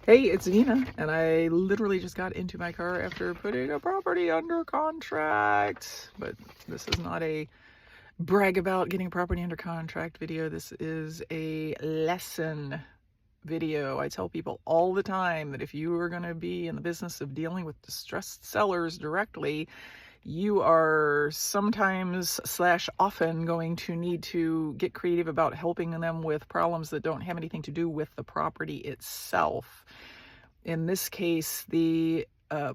Hey, it's Nina, and I literally just got into my car after putting a property under contract. But this is not a brag about getting a property under contract video. This is a lesson video. I tell people all the time that if you are going to be in the business of dealing with distressed sellers directly, you are sometimes / often going to need to get creative about helping them with problems that don't have anything to do with the property itself. In this case, the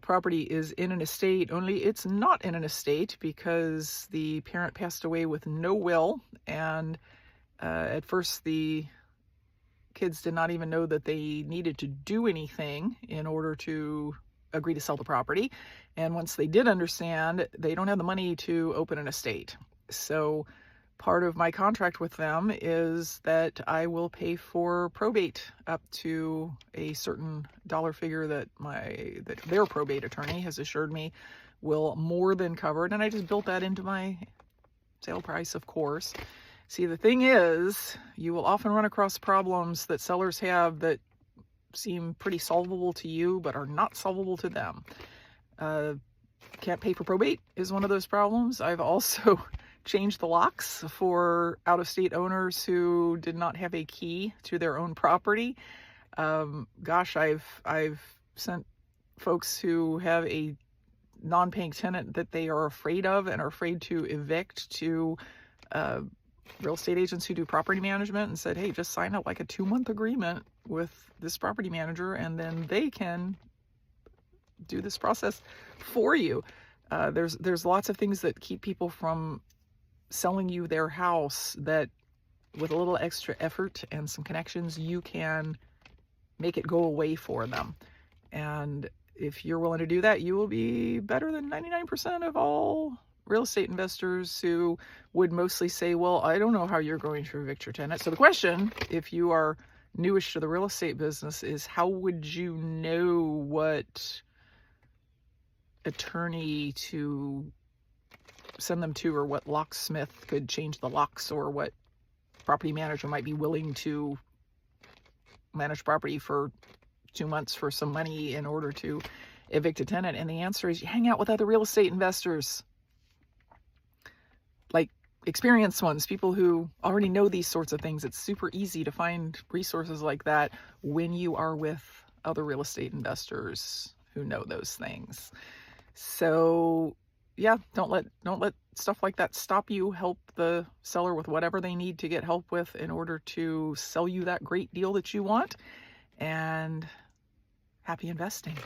property is in an estate, only it's not in an estate because the parent passed away with no will, and at first the kids did not even know that they needed to do anything in order to agree to sell the property. And once they did understand, they don't have the money to open an estate. So part of my contract with them is that I will pay for probate up to a certain dollar figure that their probate attorney has assured me will more than cover it. And I just built that into my sale price, of course. See, the thing is, you will often run across problems that sellers have that seem pretty solvable to you, but are not solvable to them. Can't pay for probate is one of those problems. I've also changed the locks for out-of-state owners who did not have a key to their own property. Gosh, I've sent folks who have a non-paying tenant that they are afraid of and are afraid to evict to real estate agents who do property management and said, hey, just sign up like a 2-month agreement with this property manager and then they can do this process for you. There's lots of things that keep people from selling you their house that with a little extra effort and some connections, you can make it go away for them. And if you're willing to do that, you will be better than 99% of all real estate investors who would mostly say, well, I don't know how you're going to evict your tenant. So the question, if you are newish to the real estate business, is how would you know what attorney to send them to, or what locksmith could change the locks, or what property manager might be willing to manage property for 2 months for some money in order to evict a tenant? And the answer is you hang out with other real estate investors, like experienced ones, people who already know these sorts of things. It's super easy to find resources like that when you are with other real estate investors who know those things. So yeah, don't let stuff like that stop you. Help the seller with whatever they need to get help with in order to sell you that great deal that you want. And happy investing.